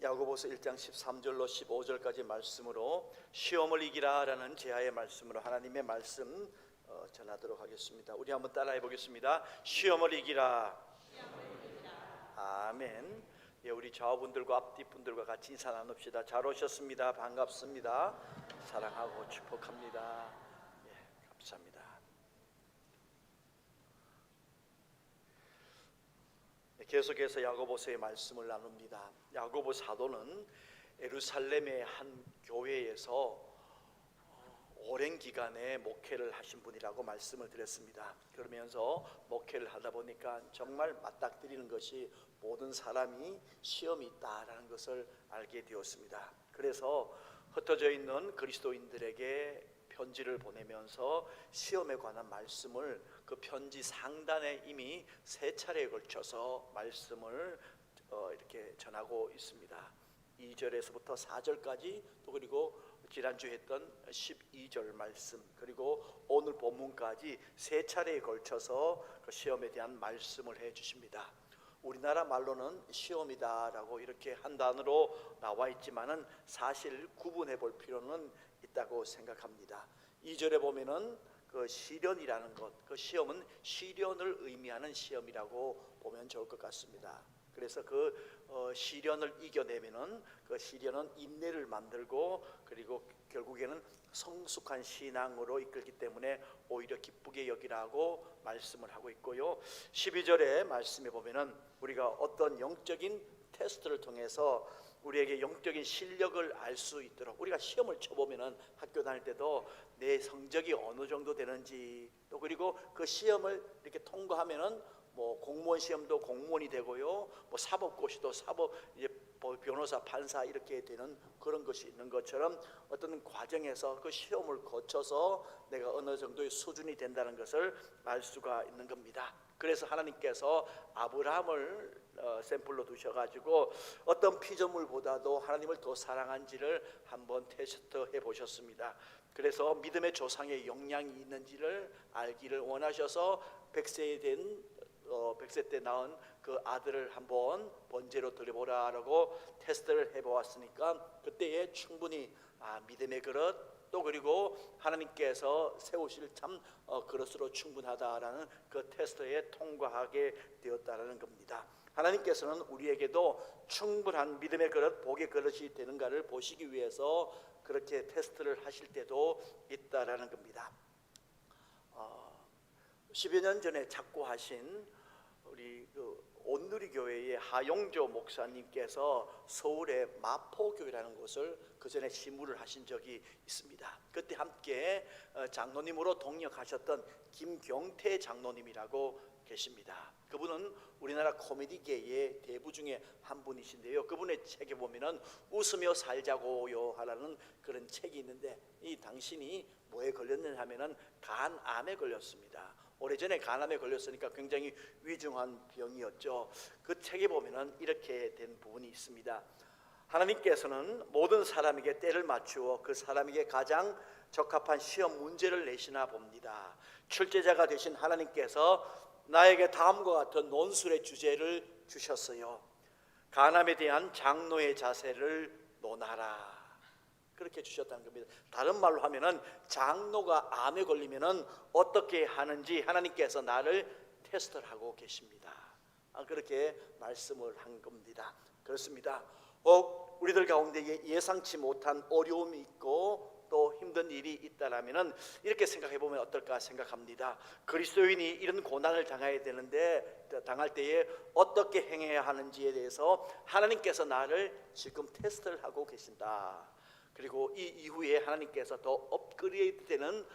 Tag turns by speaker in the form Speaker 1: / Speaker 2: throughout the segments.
Speaker 1: 야고보서 1장 13절로 15절까지 말씀으로 시험을 이기라 라는 제하의 말씀으로 하나님의 말씀 전하도록 하겠습니다. 우리 한번 따라해 보겠습니다. 시험을 이기라. 아멘. 예, 우리 좌우분들과 앞뒤분들과 같이 인사 나눕시다. 잘 오셨습니다. 반갑습니다. 사랑하고 축복합니다. 예, 감사합니다. 계속해서 야고보서의 말씀을 나눕니다. 야고보 사도는 예루살렘의 한 교회에서 오랜 기간에 목회를 하신 분이라고 말씀을 드렸습니다. 그러면서 목회를 하다 보니까 정말 맞닥뜨리는 것이 모든 사람이 시험이 있다라는 것을 알게 되었습니다. 그래서 흩어져 있는 그리스도인들에게 편지를 보내면서 시험에 관한 말씀을 그 편지 상단에 이미 3차례에 걸쳐서 말씀을 이렇게 전하고 있습니다. 2절에서부터 4절까지, 또 그리고 지난주에 했던 12절 말씀, 그리고 오늘 본문까지 3차례에 걸쳐서 그 시험에 대한 말씀을 해 주십니다. 우리나라 말로는 시험이다라고 이렇게 한 단어로 나와 있지만은 사실 구분해 볼 필요는 있다고 생각합니다. 2절에 보면은 그 시련이라는 것, 그 시험은 시련을 의미하는 시험이라고 보면 좋을 것 같습니다. 그래서 그 시련을 이겨내면은 그 시련은 인내를 만들고, 그리고 결국에는 성숙한 신앙으로 이끌기 때문에 오히려 기쁘게 여기라고 말씀을 하고 있고요. 12절의 말씀에 보면은 우리가 어떤 영적인 테스트를 통해서 우리에게 영적인 실력을 알 수 있도록, 우리가 시험을 쳐보면은 학교 다닐 때도 내 성적이 어느 정도 되는지, 또 그리고 그 시험을 이렇게 통과하면은 뭐 공무원 시험도 공무원이 되고요, 뭐 사법고시도 사법, 이제 변호사, 판사 이렇게 되는 그런 것이 있는 것처럼 어떤 과정에서 그 시험을 거쳐서 내가 어느 정도의 수준이 된다는 것을 알 수가 있는 겁니다. 그래서 하나님께서 아브라함을 샘플로 두셔가지고 어떤 피조물보다도 하나님을 더 사랑한지를 한번 테스트해 보셨습니다. 그래서 믿음의 조상의 영향이 있는지를 알기를 원하셔서 100세 때 낳은 그 아들을 한번 번제로 드려보라라고 테스트를 해보았으니까 그때에 충분히 믿음의 그릇, 또 그리고 하나님께서 세우실 참 그릇으로 충분하다라는 그 테스트에 통과하게 되었다라는 겁니다. 하나님께서는 우리에게도 충분한 믿음의 그릇, 복의 그릇이 되는가를 보시기 위해서 그렇게 테스트를 하실 때도 있다라는 겁니다. 10여 년 전에 작고하신 우리 온누리교회의 하용조 목사님께서 서울의 마포교회라는 곳을 그 전에 시무를 하신 적이 있습니다. 그때 함께 장로님으로 동역하셨던 김경태 장로님이라고 계십니다. 그분은 우리나라 코미디계의 대부 중에 한 분이신데요. 그분의 책에 보면은 웃으며 살자고요 하라는 그런 책이 있는데, 이 당신이 뭐에 걸렸느냐 하면은 간암에 걸렸습니다. 오래전에 간암에 걸렸으니까 굉장히 위중한 병이었죠. 그 책에 보면은 이렇게 된 부분이 있습니다. 하나님께서는 모든 사람에게 때를 맞추어 그 사람에게 가장 적합한 시험 문제를 내시나 봅니다. 출제자가 되신 하나님께서 나에게 다음과 같은 논술의 주제를 주셨어요. 간암에 대한 장로의 자세를 논하라. 그렇게 주셨다는 겁니다. 다른 말로 하면은 장로가 암에 걸리면은 어떻게 하는지 하나님께서 나를 테스트를 하고 계십니다. 그렇게 말씀을 한 겁니다. 그렇습니다. 우리들 가운데 예상치 못한 어려움이 있고 또 힘든 일이 있다라면은 이렇게 생각해 보면 어떨까 생각합니다. 그리스도인이 이런 고난을 당해야 되는데, 당할 때에 어떻게 행해야 하는지에 대해서 하나님께서 나를 지금 테스트를 하고 계신다. 그리고 이 이후에 하나님께서 더 업그레이드되는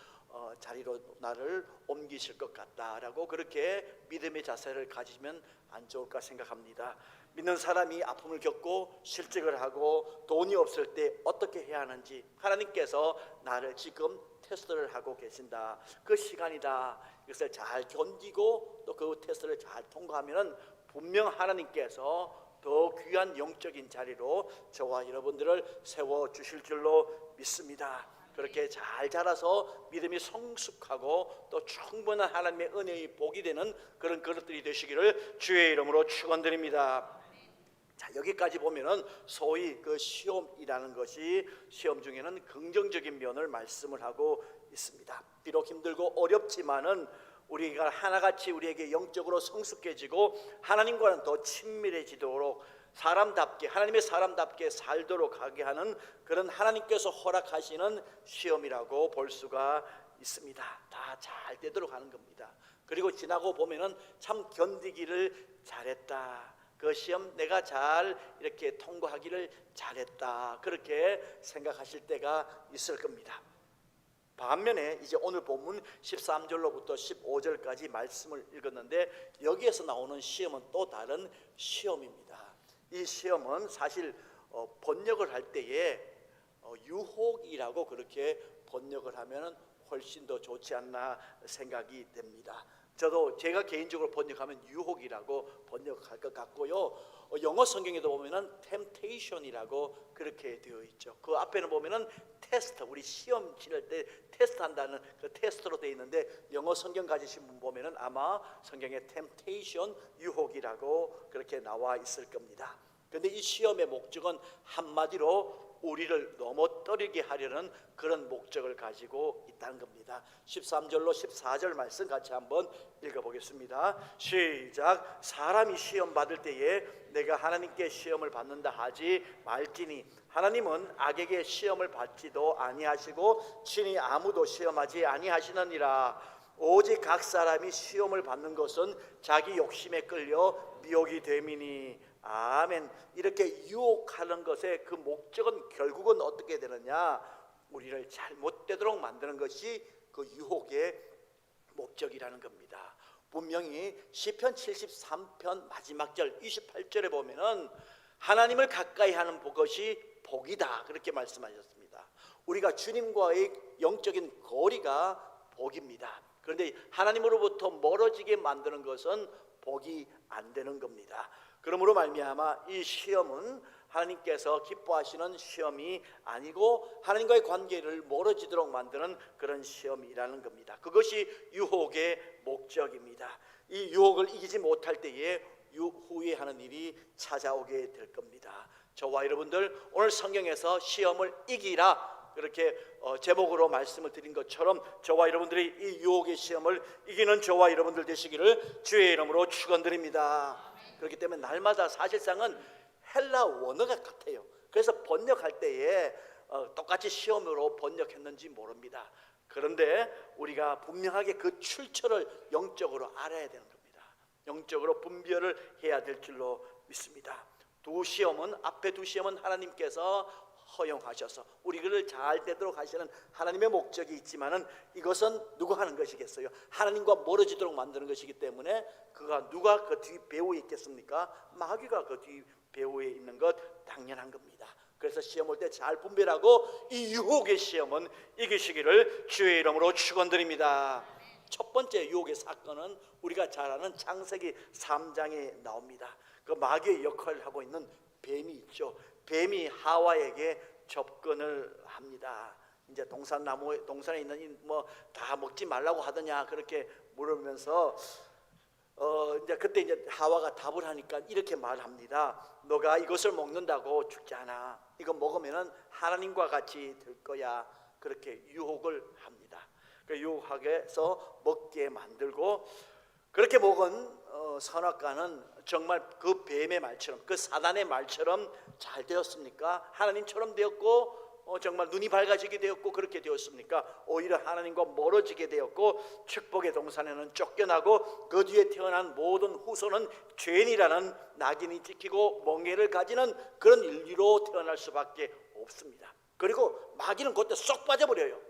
Speaker 1: 자리로 나를 옮기실 것 같다라고, 그렇게 믿음의 자세를 가지면 안 좋을까 생각합니다. 믿는 사람이 아픔을 겪고 실직을 하고 돈이 없을 때 어떻게 해야 하는지 하나님께서 나를 지금 테스트를 하고 계신다. 그 시간이다. 이것을 잘 견디고 또 그 테스트를 잘 통과하면 분명 하나님께서 더 귀한 영적인 자리로 저와 여러분들을 세워주실 줄로 믿습니다. 그렇게 잘 자라서 믿음이 성숙하고 또 충분한 하나님의 은혜의 복이 되는 그런 그릇들이 되시기를 주의 이름으로 축원드립니다. 자, 여기까지 보면은 소위 그 시험이라는 것이 시험 중에는 긍정적인 면을 말씀을 하고 있습니다. 비록 힘들고 어렵지만은 우리가 하나같이 우리에게 영적으로 성숙해지고 하나님과는 더 친밀해지도록 사람답게, 하나님의 사람답게 살도록 하게 하는 그런 하나님께서 허락하시는 시험이라고 볼 수가 있습니다. 다 잘 되도록 하는 겁니다. 그리고 지나고 보면은 참 견디기를 잘했다, 그 시험 내가 잘 이렇게 통과하기를 잘했다, 그렇게 생각하실 때가 있을 겁니다. 반면에 이제 오늘 본문 13절로부터 15절까지 말씀을 읽었는데, 여기에서 나오는 시험은 또 다른 시험입니다. 이 시험은 사실 번역을 할 때에 유혹이라고 그렇게 번역을 하면 훨씬 더 좋지 않나 생각이 됩니다. 저도 제가 개인적으로 번역하면 유혹이라고 번역할 것 같고요. 영어 성경에도 보면은 temptation이라고 그렇게 되어 있죠. 그 앞에는 보면은 테스트, 우리 시험 치를 때 테스트한다는 그 테스트로 되어 있는데, 영어 성경 가지신 분 보면은 아마 성경에 temptation, 유혹이라고 그렇게 나와 있을 겁니다. 그런데 이 시험의 목적은 한마디로 우리를 넘어뜨리게 하려는 그런 목적을 가지고 있다는 겁니다. 13절로 14절 말씀 같이 한번 읽어보겠습니다. 시작. 사람이 시험 받을 때에 내가 하나님께 시험을 받는다 하지 말지니 하나님은 악에게 시험을 받지도 아니하시고 친히 아무도 시험하지 아니하시느니라. 오직 각 사람이 시험을 받는 것은 자기 욕심에 끌려 미혹이 됨이니. 아멘. 이렇게 유혹하는 것의 그 목적은 결국은 어떻게 되느냐, 우리를 잘못되도록 만드는 것이 그 유혹의 목적이라는 겁니다. 분명히 시편 73편 마지막 절 28절에 보면은 하나님을 가까이 하는 것이 복이다, 그렇게 말씀하셨습니다. 우리가 주님과의 영적인 거리가 복입니다. 그런데 하나님으로부터 멀어지게 만드는 것은 복이 안 되는 겁니다. 그러므로 말미암아 이 시험은 하나님께서 기뻐하시는 시험이 아니고 하나님과의 관계를 멀어지도록 만드는 그런 시험이라는 겁니다. 그것이 유혹의 목적입니다. 이 유혹을 이기지 못할 때에 후회하는 일이 찾아오게 될 겁니다. 저와 여러분들 오늘 성경에서 시험을 이기라, 그렇게 제목으로 말씀을 드린 것처럼 저와 여러분들이 이 유혹의 시험을 이기는 저와 여러분들 되시기를 주의 이름으로 축원드립니다. 그렇기 때문에 날마다 사실상은 헬라 원어가 같아요. 그래서 번역할 때에 똑같이 시험으로 번역했는지 모릅니다. 그런데 우리가 분명하게 그 출처를 영적으로 알아야 되는 겁니다. 영적으로 분별을 해야 될 줄로 믿습니다. 두 시험은, 앞에 두 시험은 하나님께서 허용하셔서 우리를 잘 되도록 하시는 하나님의 목적이 있지만은, 이것은 누가 하는 것이겠어요? 하나님과 멀어지도록 만드는 것이기 때문에 그가 누가 그 뒤 배후에 있겠습니까? 마귀가 그 뒤 배후에 있는 것 당연한 겁니다. 그래서 시험 올 때 잘 분별하고 이 유혹의 시험은 이기시기를 주의 이름으로 축원드립니다. 첫 번째 유혹의 사건은 우리가 잘 아는 창세기 3장에 나옵니다. 그 마귀의 역할을 하고 있는 뱀이 있죠. 뱀이 하와에게 접근을 합니다. 이제 동산에 있는 뭐 다 먹지 말라고 하더냐, 그렇게 물으면서 이제 그때 이제 하와가 답을 하니까 이렇게 말합니다. 너가 이것을 먹는다고 죽지 않아. 이거 먹으면은 하나님과 같이 될 거야. 그렇게 유혹을 합니다. 그 유혹해서 먹게 만들고, 그렇게 먹은 선악과는 정말 그 뱀의 말처럼, 그 사단의 말처럼 잘 되었습니까? 하나님처럼 되었고 정말 눈이 밝아지게 되었고 그렇게 되었습니까? 오히려 하나님과 멀어지게 되었고 축복의 동산에는 쫓겨나고 그 뒤에 태어난 모든 후손은 죄인이라는 낙인이 찍히고 멍에를 가지는 그런 인류로 태어날 수밖에 없습니다. 그리고 마귀는 그때 쏙 빠져버려요.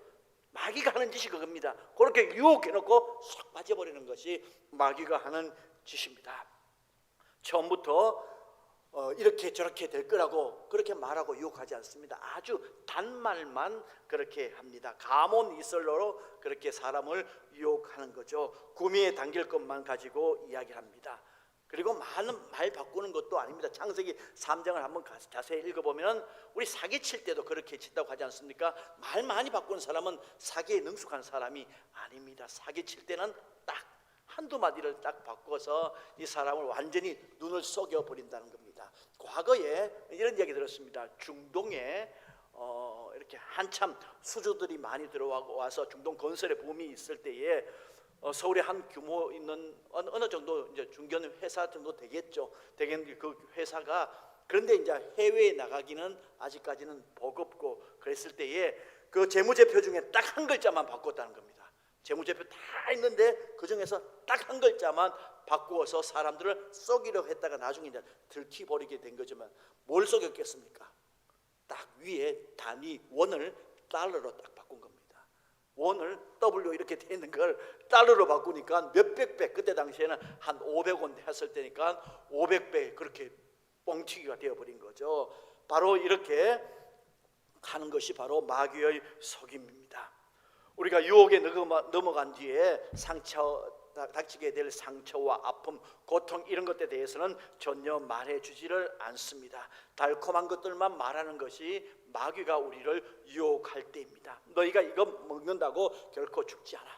Speaker 1: 마귀가 하는 짓이 그겁니다. 그렇게 유혹해놓고 쏙 빠져버리는 것이 마귀가 하는 짓입니다. 처음부터 이렇게 저렇게 될 거라고 그렇게 말하고 유혹하지 않습니다. 아주 단말만 그렇게 합니다. 가몬 이설로로 그렇게 사람을 유혹하는 거죠. 구미에 당길 것만 가지고 이야기합니다. 그리고 많은 말 바꾸는 것도 아닙니다. 창세기 3장을 한번 자세히 읽어보면 우리 사기 칠 때도 그렇게 친다고 하지 않습니까? 말 많이 바꾸는 사람은 사기에 능숙한 사람이 아닙니다. 사기 칠 때는 딱 한두 마디를 딱 바꿔서 이 사람을 완전히 눈을 속여버린다는 겁니다. 과거에 이런 이야기 들었습니다. 중동에 이렇게 한참 수주들이 많이 들어와서 중동 건설의 붐이 있을 때에 서울에 한 규모 있는 어느 정도 이제 중견 회사 정도 되겠죠. 되겠는데 그 회사가 그런데 이제 해외에 나가기는 아직까지는 버겁고 그랬을 때에 그 재무제표 중에 딱 한 글자만 바꿨다는 겁니다. 재무제표 다 있는데 그 중에서 딱 한 글자만 바꾸어서 사람들을 속이려 했다가 나중에 이제 들키버리게 된 거지만 뭘 속였겠습니까? 딱 위에 단위 원을 달러로 딱 바꾼 겁니다. 원을 W 이렇게 돼 있는 걸 달러로 바꾸니까 몇백 배, 그때 당시에는 한 500원 했을 때니까 500배 그렇게 뻥튀기가 되어버린 거죠. 바로 이렇게 하는 것이 바로 마귀의 속임입니다. 우리가 유혹에 넘어간 뒤에 닥치게 될 상처와 아픔, 고통 이런 것에 대해서는 전혀 말해주지를 않습니다. 달콤한 것들만 말하는 것이 마귀가 우리를 유혹할 때입니다. 너희가 이거 먹는다고 결코 죽지 않아.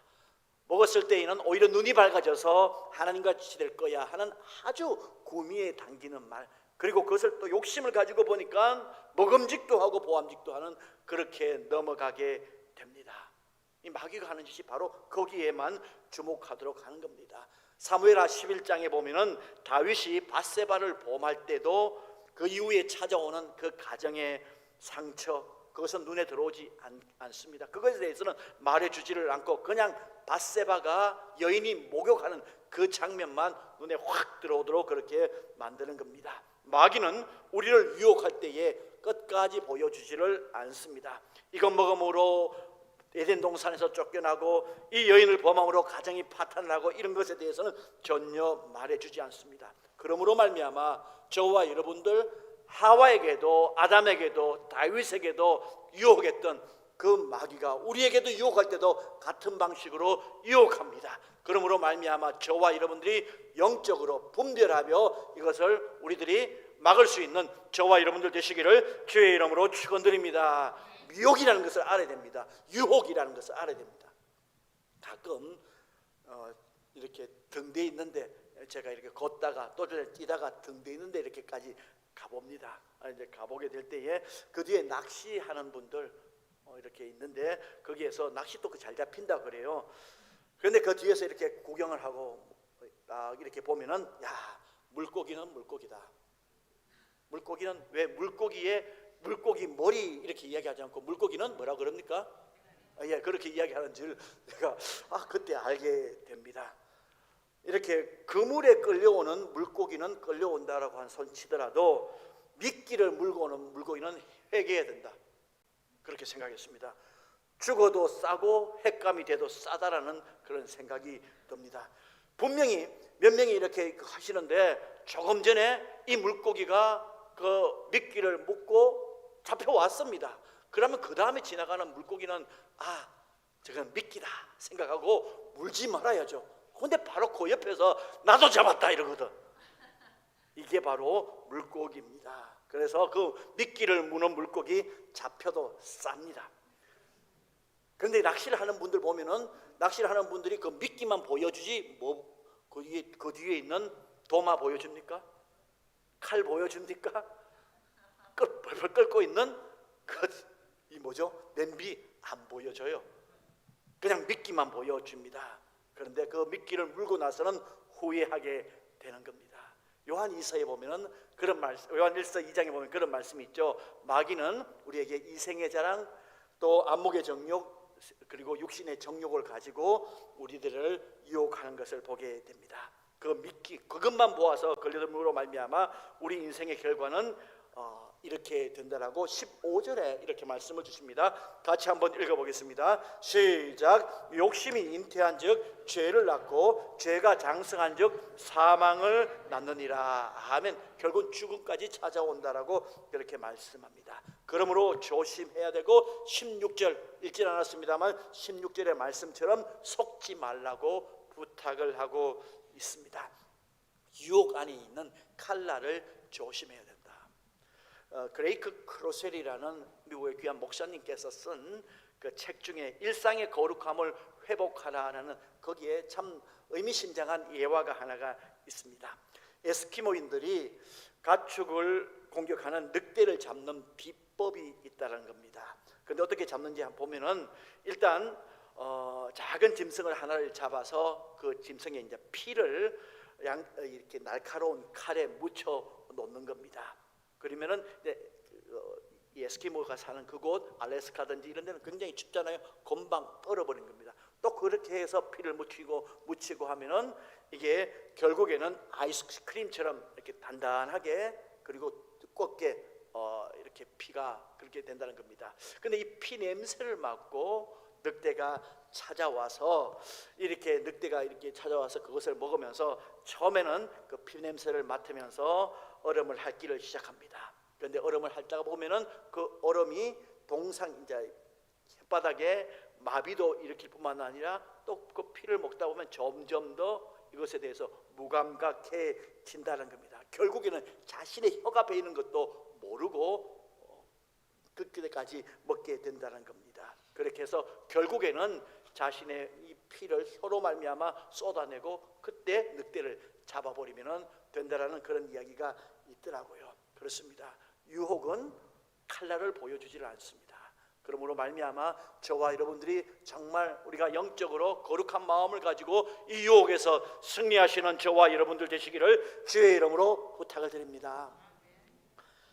Speaker 1: 먹었을 때에는 오히려 눈이 밝아져서 하나님과 같이 될 거야 하는 아주 구미에 당기는 말, 그리고 그것을 또 욕심을 가지고 보니까 먹음직도 하고 보암직도 하는 그렇게 넘어가게 됩니다. 이 마귀가 하는 짓이 바로 거기에만 주목하도록 하는 겁니다. 사무엘하 11장에 보면은 다윗이 밧세바를 보험할 때도 그 이후에 찾아오는 그 가정의 상처, 그것은 눈에 들어오지 않습니다. 그것에 대해서는 말해주지를 않고 그냥 밧세바가 여인이 목욕하는 그 장면만 눈에 확 들어오도록 그렇게 만드는 겁니다. 마귀는 우리를 유혹할 때에 끝까지 보여주지를 않습니다. 이것 먹음으로 에덴 동산에서 쫓겨나고 이 여인을 범함으로 가정이 파탄나고 이런 것에 대해서는 전혀 말해주지 않습니다. 그러므로 말미암아 저와 여러분들 하와에게도 아담에게도 다윗에게도 유혹했던 그 마귀가 우리에게도 유혹할 때도 같은 방식으로 유혹합니다. 그러므로 말미암아 저와 여러분들이 영적으로 분별하며 이것을 우리들이 막을 수 있는 저와 여러분들 되시기를 주의 이름으로 축원드립니다. 유혹이라는 것을 알아야 됩니다. 유혹이라는 것을 알아야 됩니다. 가끔 이렇게 등대 있는데 제가 이렇게 걷다가 또 뛰다가 등대 있는데 이렇게까지 가봅니다. 이제 가보게 될 때에 그 뒤에 낚시하는 분들 이렇게 있는데 거기에서 낚시도 잘 잡힌다 그래요. 그런데 그 뒤에서 이렇게 구경을 하고 딱 이렇게 보면은 야, 물고기는 물고기다. 물고기는 왜 물고기 머리 이렇게 이야기하지 않고 물고기는 뭐라 그럽니까? 예, 그렇게 이야기하는 줄 내가 그때 알게 됩니다. 이렇게 그물에 끌려오는 물고기는 끌려온다라고 한 손 치더라도 미끼를 물고 오는 물고기는 회개해야 된다. 그렇게 생각했습니다. 죽어도 싸고 횟감이 돼도 싸다라는 그런 생각이 듭니다. 분명히 몇 명이 이렇게 하시는데 조금 전에 이 물고기가 그 미끼를 묶고 잡혀왔습니다. 그러면 그 다음에 지나가는 물고기는 저건 미끼다 생각하고 물지 말아야죠. 근데 바로 그 옆에서 나도 잡았다 이러거든. 이게 바로 물고기입니다. 그래서 그 미끼를 무는 물고기 잡혀도 쌉니다. 그런데 낚시를 하는 분들 보면은 낚시를 하는 분들이 그 미끼만 보여주지 그 뒤에 있는 도마 보여줍니까? 칼 보여줍니까? 벌벌 끓고 있는 이 뭐죠? 냄비 안 보여줘요. 그냥 미끼만 보여줍니다. 그런데 그 미끼를 물고 나서는 후회하게 되는 겁니다. 요한 2서에 보면은 그런 말씀, 요한 1서 2장에 보면 그런 말씀이 있죠. 마귀는 우리에게 이생의 자랑, 또 안목의 정욕, 그리고 육신의 정욕을 가지고 우리들을 유혹하는 것을 보게 됩니다. 그 미끼 그것만 보아서 걸려들므로 말미암아 우리 인생의 결과는 이렇게 된다라고 15절에 이렇게 말씀을 주십니다. 같이 한번 읽어보겠습니다. 시작. 욕심이 잉태한 즉 죄를 낳고 죄가 장성한 즉 사망을 낳느니라. 아멘. 결국 죽음까지 찾아온다라고 그렇게 말씀합니다. 그러므로 조심해야 되고 16절 읽진 않았습니다만 16절의 말씀처럼 속지 말라고 부탁을 하고 있습니다. 유혹 안에 있는 칼날을 조심해야 된다. 그레이크 크로셀이라는 미국의 귀한 목사님께서 쓴 그 책 중에 일상의 거룩함을 회복하라는 거기에 참 의미심장한 예화가 하나가 있습니다. 에스키모인들이 가축을 공격하는 늑대를 잡는 비법이 있다는 겁니다. 그런데 어떻게 잡는지 한번 보면은 일단 작은 짐승을 하나를 잡아서 그 짐승에 이제 피를 이렇게 날카로운 칼에 묻혀 놓는 겁니다. 그러면은 이제 이 에스키모가 사는 그곳 알래스카든지 이런 데는 굉장히 춥잖아요. 금방 얼어버린 겁니다. 또 그렇게 해서 피를 묻히고 하면은 이게 결국에는 아이스크림처럼 이렇게 단단하게 그리고 두껍게 이렇게 피가 그렇게 된다는 겁니다. 근데 이 피 냄새를 맡고 늑대가 찾아와서 늑대가 찾아와서 그것을 먹으면서 처음에는 그 피 냄새를 맡으면서 얼음을 핥기를 시작합니다. 그런데 얼음을 핥다가 보면은 그 얼음이 이제 혓바닥에 마비도 일으킬 뿐만 아니라 또 그 피를 먹다 보면 점점 더 이것에 대해서 무감각해진다는 겁니다. 결국에는 자신의 혀가 베이는 것도 모르고 그때까지 먹게 된다는 겁니다. 그렇게 해서 결국에는 자신의 이 피를 혀로 말미암아 쏟아내고 그때 늑대를 잡아버리면 된다라는 그런 이야기가 있더라고요. 그렇습니다. 유혹은 칼날을 보여주지를 않습니다. 그러므로 말미암아 저와 여러분들이 정말 우리가 영적으로 거룩한 마음을 가지고 이 유혹에서 승리하시는 저와 여러분들 되시기를 주의 이름으로 부탁을 드립니다.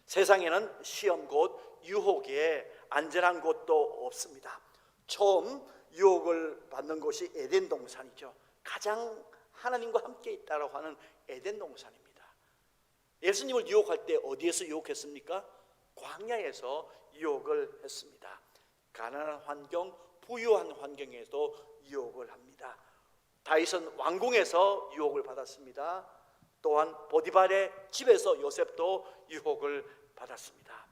Speaker 1: 세상에는 시험 곧 유혹에 안전한 곳도 없습니다. 처음 유혹을 받는 곳이 에덴 동산이죠. 가장 하나님과 함께 있다라고 하는 에덴 동산입니다. 예수님을 유혹할 때 어디에서 유혹했습니까? 광야에서 유혹을 했습니다. 가난한 환경, 부유한 환경에도 유혹을 합니다. 다윗은 왕궁에서 유혹을 받았습니다. 또한 보디발의 집에서 요셉도 유혹을 받았습니다.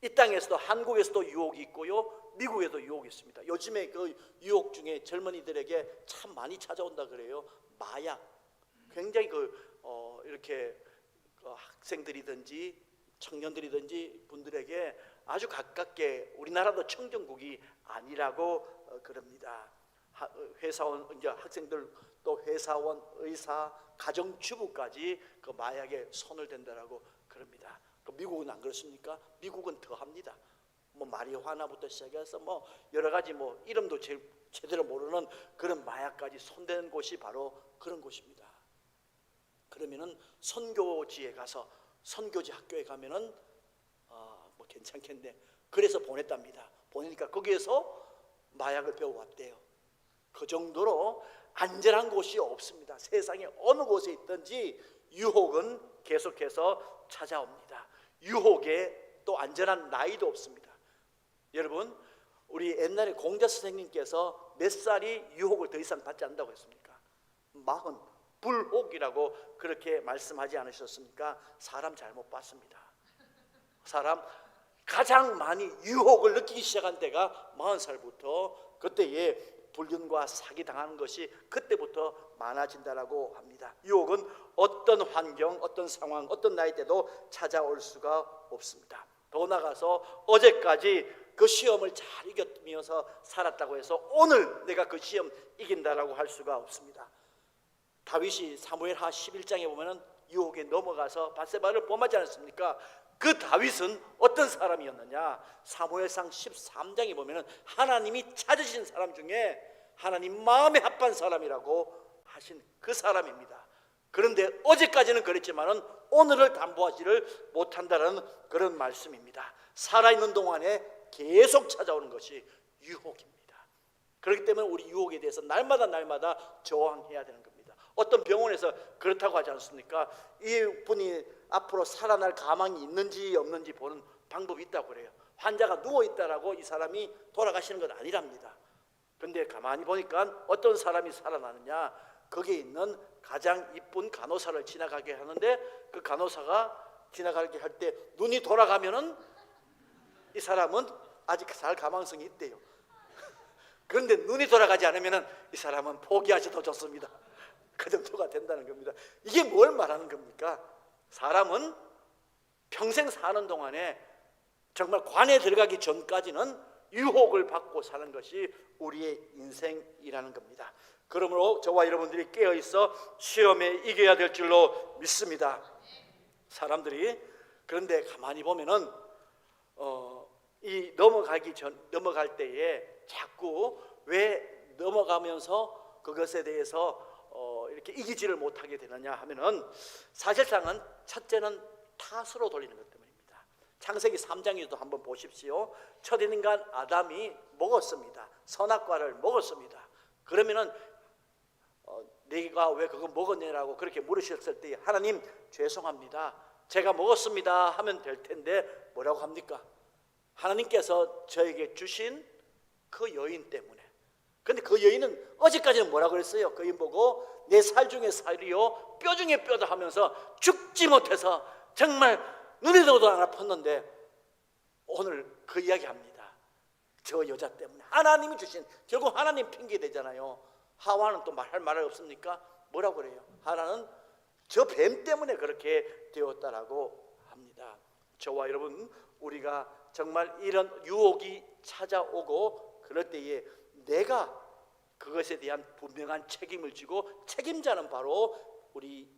Speaker 1: 이 땅에서도 한국에서도 유혹이 있고요, 미국에도 유혹이 있습니다. 요즘에 그 유혹 중에 젊은이들에게 참 많이 찾아온다 그래요. 마약. 굉장히 이렇게 학생들이든지 청년들이든지 분들에게 아주 가깝게 우리나라도 청정국이 아니라고 그럽니다. 회사원, 이제 학생들 또 회사원, 의사, 가정주부까지 그 마약에 손을 댄다라고 그럽니다. 미국은 안 그렇습니까? 미국은 더 합니다. 뭐 마리화나부터 시작해서 뭐 여러 가지 뭐 이름도 제대로 모르는 그런 마약까지 손대는 곳이 바로 그런 곳입니다. 그러면은 선교지에 가서 선교지 학교에 가면은 뭐 괜찮겠네. 그래서 보냈답니다. 보내니까 거기에서 마약을 배워왔대요. 그 정도로 안전한 곳이 없습니다. 세상에 어느 곳에 있든지 유혹은 계속해서 찾아옵니다. 유혹에 또 안전한 나이도 없습니다. 여러분, 우리 옛날에 공자 선생님께서 몇 살이 유혹을 더 이상 받지 않는다고 했습니까? 40. 불혹이라고 그렇게 말씀하지 않으셨습니까? 사람 잘못 봤습니다. 사람 가장 많이 유혹을 느끼기 시작한 때가 40살부터 그때에 불륜과 사기당하는 것이 그때부터 많아진다라고 합니다. 유혹은 어떤 환경, 어떤 상황, 어떤 나이대도 찾아올 수가 없습니다. 더 나아가서 어제까지 그 시험을 잘 이겨면서 살았다고 해서 오늘 내가 그 시험 이긴다라고 할 수가 없습니다. 다윗이 사무엘하 11장에 보면은 유혹에 넘어가서 밧세바를 범하지 않았습니까? 그 다윗은 어떤 사람이었느냐? 사무엘상 13장에 보면은 하나님이 찾으신 사람 중에 하나님 마음에 합한 사람이라고 하신 그 사람입니다. 그런데 어제까지는 그랬지만은 오늘을 담보하지를 못한다는 그런 말씀입니다. 살아있는 동안에 계속 찾아오는 것이 유혹입니다. 그렇기 때문에 우리 유혹에 대해서 날마다 저항해야 되는 겁니다. 어떤 병원에서 그렇다고 하지 않습니까? 이분이 앞으로 살아날 가망이 있는지 없는지 보는 방법이 있다고 그래요. 환자가 누워있다라고 이 사람이 돌아가시는 건 아니랍니다. 그런데 가만히 보니까 어떤 사람이 살아나느냐, 거기에 있는 가장 이쁜 간호사를 지나가게 하는데 그 간호사가 지나가게 할 때 눈이 돌아가면은 이 사람은 아직 살 가망성이 있대요. 그런데 눈이 돌아가지 않으면은 이 사람은 포기하셔도 좋습니다. 그 정도가 된다는 겁니다. 이게 뭘 말하는 겁니까? 사람은 평생 사는 동안에 정말 관에 들어가기 전까지는 유혹을 받고 사는 것이 우리의 인생이라는 겁니다. 그러므로 저와 여러분들이 깨어있어 시험에 이겨야 될 줄로 믿습니다. 사람들이 그런데 가만히 보면은 이 넘어갈 때에 자꾸 왜 넘어가면서 그것에 대해서 이렇게 이기지를 못하게 되느냐 하면은, 사실상은 첫째는 탓으로 돌리는 것 때문입니다. 창세기 3장에도 한번 보십시오. 첫 인간 아담이 먹었습니다. 선악과를 먹었습니다. 그러면은 네가 왜 그거 먹었냐라고 그렇게 물으셨을 때 하나님 죄송합니다, 제가 먹었습니다 하면 될 텐데 뭐라고 합니까? 하나님께서 저에게 주신 그 여인 때문에. 근데 그 여인은 어제까지는 뭐라고 그랬어요? 그 여인 보고 내 살 중에 살이요 뼈 중에 뼈다 하면서 죽지 못해서 정말 눈에도 안 아팠는데, 오늘 그 이야기 합니다. 저 여자 때문에. 하나님이 주신, 결국 하나님 핑계 대잖아요. 하와는 또 말할 말 없습니까? 뭐라고 그래요? 하나는 저 뱀 때문에 그렇게 되었다라고 합니다. 저와 여러분, 우리가 정말 이런 유혹이 찾아오고 그럴 때에 내가 그것에 대한 분명한 책임을 지고, 책임자는 바로 우리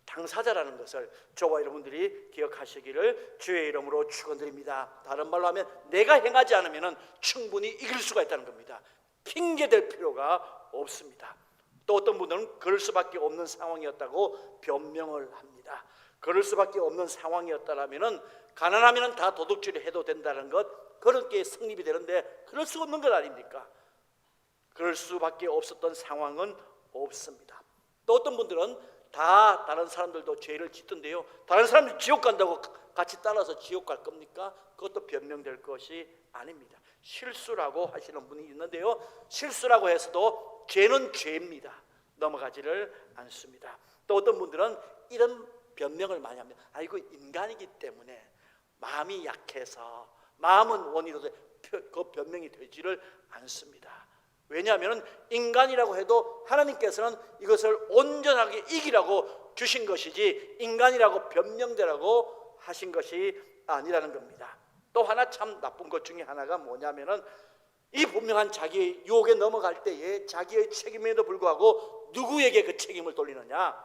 Speaker 1: 당사자라는 것을 저와 여러분들이 기억하시기를 주의 이름으로 축원드립니다. 다른 말로 하면 내가 행하지 않으면 충분히 이길 수가 있다는 겁니다. 핑계댈 필요가 없습니다. 또 어떤 분들은 그럴 수밖에 없는 상황이었다고 변명을 합니다. 그럴 수밖에 없는 상황이었다라면은, 가난하면 다 도둑질을 해도 된다는 것, 그렇게 성립이 되는데 그럴 수 없는 것 아닙니까? 그럴 수밖에 없었던 상황은 없습니다. 또 어떤 분들은 다 다른 사람들도 죄를 짓던데요, 다른 사람들이 지옥 간다고 같이 따라서 지옥 갈 겁니까? 그것도 변명될 것이 아닙니다. 실수라고 하시는 분이 있는데요, 실수라고 해서도 죄는 죄입니다. 넘어가지를 않습니다. 또 어떤 분들은 이런 변명을 많이 합니다. 아이고, 인간이기 때문에 마음이 약해서, 마음은 원이로도 그 변명이 되지를 않습니다. 왜냐하면 인간이라고 해도 하나님께서는 이것을 온전하게 이기라고 주신 것이지 인간이라고 변명되라고 하신 것이 아니라는 겁니다. 또 하나 참 나쁜 것 중에 하나가 뭐냐면은, 이 분명한 자기의 유혹에 넘어갈 때에 자기의 책임에도 불구하고 누구에게 그 책임을 돌리느냐?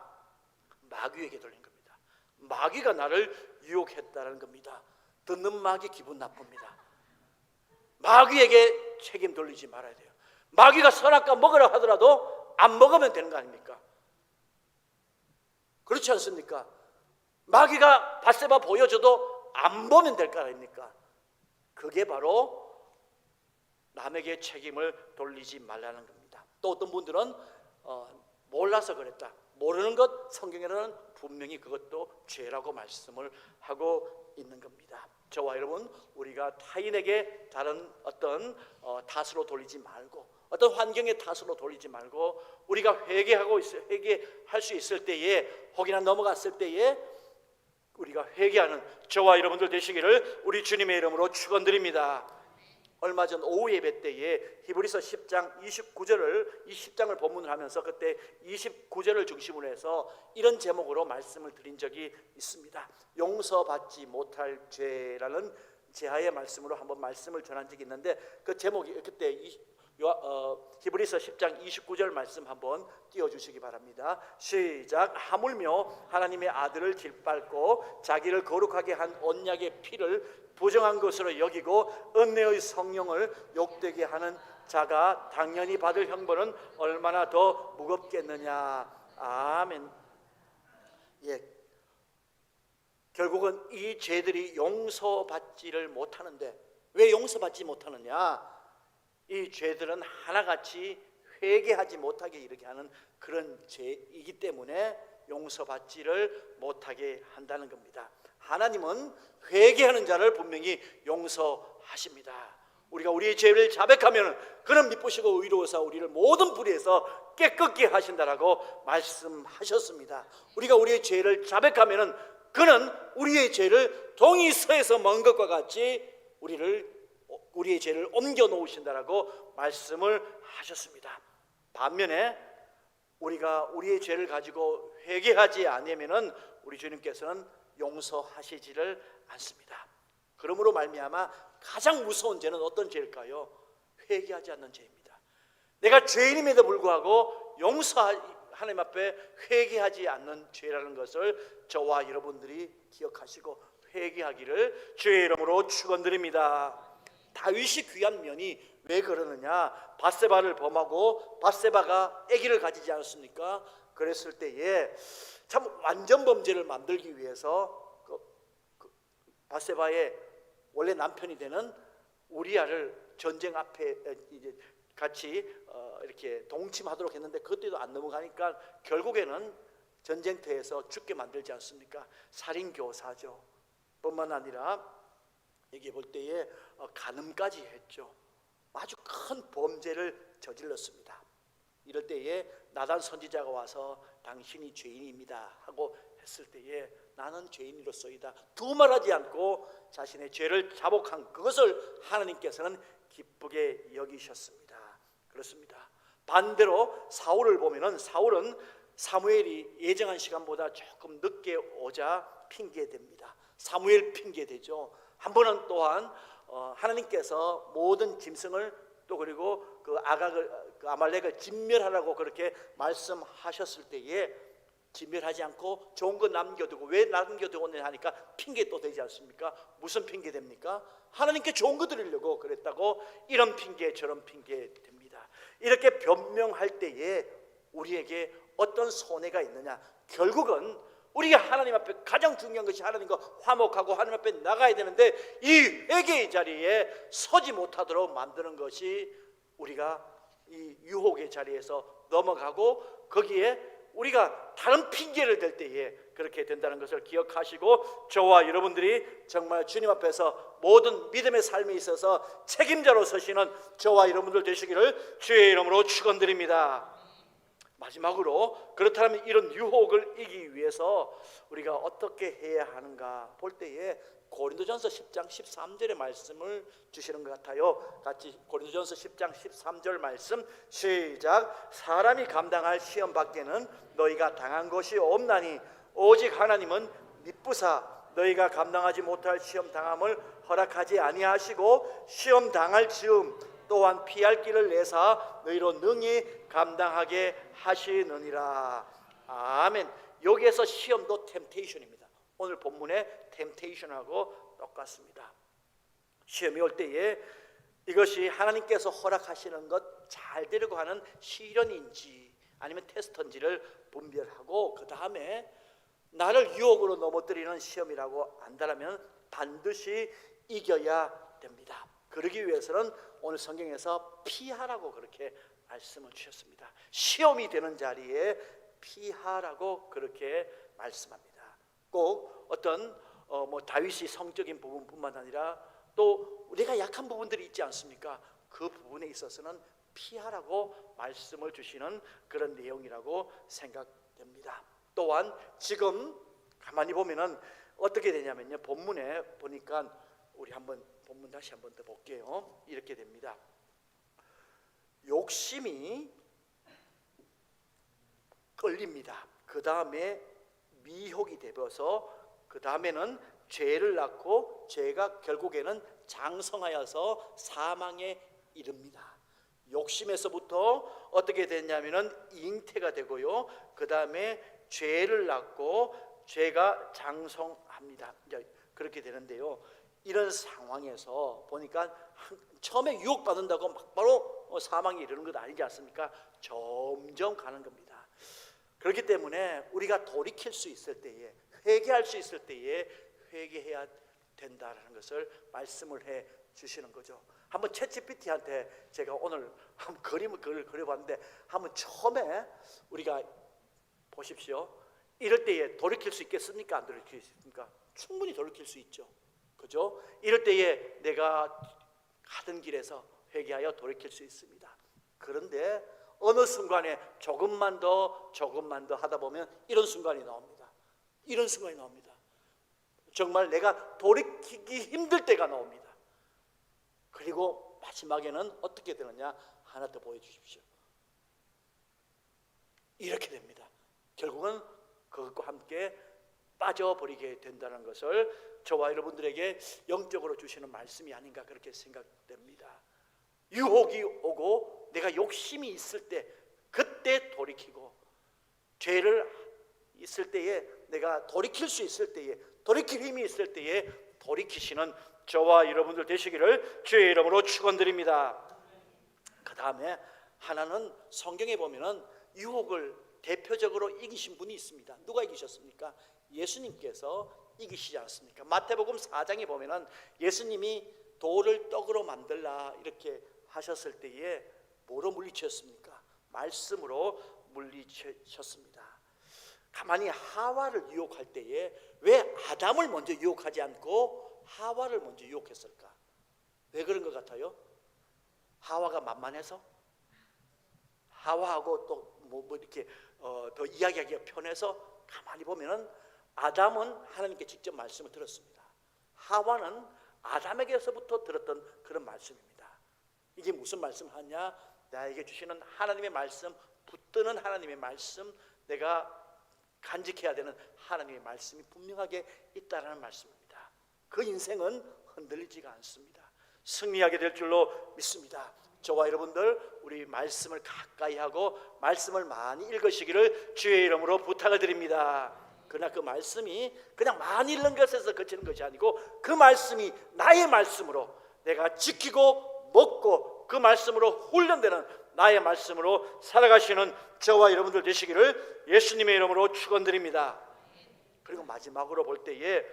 Speaker 1: 마귀에게 돌린 겁니다. 마귀가 나를 유혹했다는 겁니다. 듣는 마귀 기분 나쁩니다. 마귀에게 책임 돌리지 말아야 돼요. 마귀가 선악과 먹으라 하더라도 안 먹으면 되는 거 아닙니까? 그렇지 않습니까? 마귀가 밧세바 보여줘도 안 보면 될 거 아닙니까? 그게 바로 남에게 책임을 돌리지 말라는 겁니다. 또 어떤 분들은 몰라서 그랬다, 모르는 것, 성경에는 분명히 그것도 죄라고 말씀을 하고 있는 겁니다. 저와 여러분, 우리가 타인에게 다른 어떤 탓으로 돌리지 말고, 어떤 환경의 탓으로 돌리지 말고, 우리가 회개할 수 있을 때에, 혹이나 넘어갔을 때에 우리가 회개하는 저와 여러분들 되시기를 우리 주님의 이름으로 축원드립니다. 얼마 전 오후 예배 때에 히브리서 10장 29절을, 이 10장을 본문을 하면서 그때 29절을 중심으로 해서 이런 제목으로 말씀을 드린 적이 있습니다. 용서받지 못할 죄라는 제하의 말씀으로 한번 말씀을 전한 적이 있는데, 그 제목이 그때 히브리서 10장 29절 말씀 한번 띄워주시기 바랍니다. 시작. 하물며 하나님의 아들을 짓밟고 자기를 거룩하게 한 언약의 피를 부정한 것으로 여기고 은혜의 성령을 욕되게 하는 자가 당연히 받을 형벌은 얼마나 더 무겁겠느냐. 아멘. 예, 결국은 이 죄들이 용서받지를 못하는데, 왜 용서받지 못하느냐? 이 죄들은 하나같이 회개하지 못하게 이르게 하는 그런 죄이기 때문에 용서받지를 못하게 한다는 겁니다. 하나님은 회개하는 자를 분명히 용서하십니다. 우리가 우리의 죄를 자백하면 그는 미쁘시고 의로우사 우리를 모든 불의에서 깨끗게 하신다라고 말씀하셨습니다. 우리가 우리의 죄를 자백하면 그는 우리의 죄를 동이 서에서 먼 것과 같이 우리의 죄를 옮겨 놓으신다라고 말씀을 하셨습니다. 반면에 우리가 우리의 죄를 가지고 회개하지 않으면은 우리 주님께서는 용서하시지를 않습니다. 그러므로 말미암아 가장 무서운 죄는 어떤 죄일까요? 회개하지 않는 죄입니다. 내가 죄인임에도 불구하고 하나님 앞에 회개하지 않는 죄라는 것을 저와 여러분들이 기억하시고, 회개하기를 주의 이름으로 축원드립니다. 다윗이 귀한 면이 왜 그러느냐? 밧세바를 범하고 밧세바가 아기를 가지지 않았습니까? 그랬을 때에 참 완전 범죄를 만들기 위해서 밧세바의 원래 남편이 되는 우리아를 전쟁 앞에 이제 같이 이렇게 동침하도록 했는데 그것도 안 넘어가니까 결국에는 전쟁터에서 죽게 만들지 않습니까? 살인 교사죠. 뿐만 아니라 여기 볼 때에 간음까지 했죠. 아주 큰 범죄를 저질렀습니다. 이럴 때에 나단 선지자가 와서 당신이 죄인입니다 하고 했을 때에 나는 죄인으로서이다 두말하지 않고 자신의 죄를 자복한 그것을 하나님께서는 기쁘게 여기셨습니다. 그렇습니다. 반대로 사울을 보면은 사울은 사무엘이 예정한 시간보다 조금 늦게 오자 핑계됩니다. 사무엘 핑계되죠. 한 번은 또한 하나님께서 모든 짐승을 또 그리고 그 아말렉을 진멸하라고 그렇게 말씀하셨을 때에 진멸하지 않고 좋은 거 남겨두고 왜 남겨두었냐 하니까 핑계 또 되지 않습니까? 무슨 핑계 됩니까? 하나님께 좋은 거 드리려고 그랬다고 이런 핑계 저런 핑계 됩니다. 이렇게 변명할 때에 우리에게 어떤 손해가 있느냐? 결국은 우리가 하나님 앞에 가장 중요한 것이 하나님과 화목하고 하나님 앞에 나가야 되는데 이 회개의 자리에 서지 못하도록 만드는 것이 우리가 이 유혹의 자리에서 넘어가고 거기에 우리가 다른 핑계를 댈 때에 그렇게 된다는 것을 기억하시고 저와 여러분들이 정말 주님 앞에서 모든 믿음의 삶에 있어서 책임자로 서시는 저와 여러분들 되시기를 주의 이름으로 축원드립니다. 마지막으로 그렇다면 이런 유혹을 이기기 위해서 우리가 어떻게 해야 하는가 볼 때에 고린도전서 10장 13절의 말씀을 주시는 것 같아요. 같이 고린도전서 10장 13절 말씀 시작. 사람이 감당할 시험 밖에는 너희가 당한 것이 없나니 오직 하나님은 미쁘사 너희가 감당하지 못할 시험 당함을 허락하지 아니하시고 시험 당할 즈음 또한 피할 길을 내사 너희로 능히 감당하게 하시느니라. 아멘. 여기에서 시험도 템테이션입니다. 오늘 본문의 템테이션하고 똑같습니다. 시험이 올 때에 이것이 하나님께서 허락하시는 것 잘 되려고 하는 시련인지 아니면 테스트인지를 분별하고 그 다음에 나를 유혹으로 넘어뜨리는 시험이라고 안다라면 반드시 이겨야 됩니다. 그러기 위해서는 오늘 성경에서 피하라고 그렇게 말씀을 주셨습니다. 시험이 되는 자리에 피하라고 그렇게 말씀합니다. 꼭 어떤 다윗이 성적인 부분뿐만 아니라 또 우리가 약한 부분들이 있지 않습니까? 그 부분에 있어서는 피하라고 말씀을 주시는 그런 내용이라고 생각됩니다. 또한 지금 가만히 보면은 어떻게 되냐면요. 본문에 보니까 우리 한번 본문 다시 한번 더 볼게요. 이렇게 됩니다. 욕심이 끌립니다. 그 다음에 미혹이 되어서 그 다음에는 죄를 낳고 죄가 결국에는 장성하여서 사망에 이릅니다. 욕심에서부터 어떻게 되냐면은 잉태가 되고요. 그 다음에 죄를 낳고 죄가 장성합니다. 이제 그렇게 되는데요. 이런 상황에서 보니까 처음에 유혹받는다고 막 바로 사망에 이르는 것 아니지 않습니까? 점점 가는 겁니다. 그렇기 때문에 우리가 돌이킬 수 있을 때에 회개할 수 있을 때에 회개해야 된다라는 것을 말씀을 해 주시는 거죠. 한번 챗GPT한테 제가 오늘 한번 그림을 그려봤는데 한번 처음에 우리가 보십시오. 이럴 때에 돌이킬 수 있겠습니까? 안 돌이킬 수 있습니까? 충분히 돌이킬 수 있죠. 그죠? 이럴 때에 내가 가던 길에서 회개하여 돌이킬 수 있습니다. 그런데 어느 순간에 조금만 더 하다 보면 이런 순간이 나옵니다. 이런 순간이 나옵니다. 정말 내가 돌이키기 힘들 때가 나옵니다. 그리고 마지막에는 어떻게 되느냐? 하나 더 보여주십시오. 이렇게 됩니다. 결국은 그것과 함께 빠져버리게 된다는 것을 저와 여러분들에게 영적으로 주시는 말씀이 아닌가 그렇게 생각됩니다. 유혹이 오고 내가 욕심이 있을 때 그때 돌이키고 죄를 있을 때에 내가 돌이킬 수 있을 때에 돌이킬 힘이 있을 때에 돌이키시는 저와 여러분들 되시기를 주의 이름으로 축원드립니다. 그 다음에 하나는 성경에 보면은 유혹을 대표적으로 이기신 분이 있습니다. 누가 이기셨습니까? 예수님께서 이기시지 않았습니까? 마태복음 4장에 보면은 예수님이 돌을 떡으로 만들라 이렇게 하셨을 때에 뭐로 물리쳤습니까? 말씀으로 물리쳤습니다. 가만히 하와를 유혹할 때에 왜 아담을 먼저 유혹하지 않고 하와를 먼저 유혹했을까? 왜 그런 것 같아요? 하와가 만만해서? 하와하고 또 뭐 이렇게 더 이야기하기가 편해서? 가만히 보면은 아담은 하나님께 직접 말씀을 들었습니다. 하와는 아담에게서부터 들었던 그런 말씀입니다. 이게 무슨 말씀을 하냐? 나에게 주시는 하나님의 말씀, 붙드는 하나님의 말씀, 내가 간직해야 되는 하나님의 말씀이 분명하게 있다는 말씀입니다. 그 인생은 흔들리지가 않습니다. 승리하게 될 줄로 믿습니다. 저와 여러분들 우리 말씀을 가까이 하고 말씀을 많이 읽으시기를 주의 이름으로 부탁을 드립니다. 그러나 그 말씀이 그냥 많이 읽는 것에서 그치는 것이 아니고 그 말씀이 나의 말씀으로 내가 지키고 먹고 그 말씀으로 훈련되는 나의 말씀으로 살아가시는 저와 여러분들 되시기를 예수님의 이름으로 축원드립니다. 그리고 마지막으로 볼 때에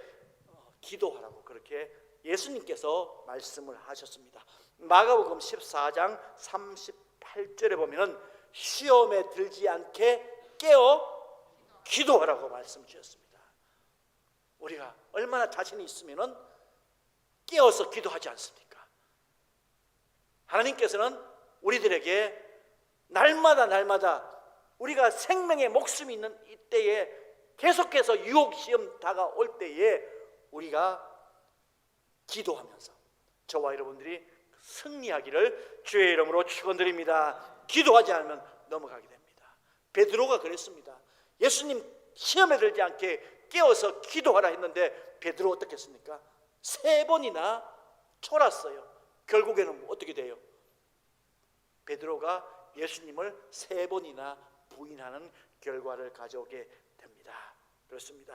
Speaker 1: 기도하라고 그렇게 예수님께서 말씀을 하셨습니다. 마가복음 14장 38절에 보면은 시험에 들지 않게 깨어 기도하라고 말씀 주셨습니다. 우리가 얼마나 자신이 있으면은 깨어서 기도하지 않습니까? 하나님께서는 우리들에게 날마다 우리가 생명의 목숨이 있는 이때에 계속해서 유혹 시험 다가올 때에 우리가 기도하면서 저와 여러분들이 승리하기를 주의 이름으로 축원드립니다. 기도하지 않으면 넘어가게 됩니다. 베드로가 그랬습니다. 예수님 시험에 들지 않게 깨어서 기도하라 했는데 베드로 어떻게 했습니까? 3번이나 졸았어요. 결국에는 어떻게 돼요? 베드로가 예수님을 3번이나 부인하는 결과를 가져오게 됩니다. 그렇습니다.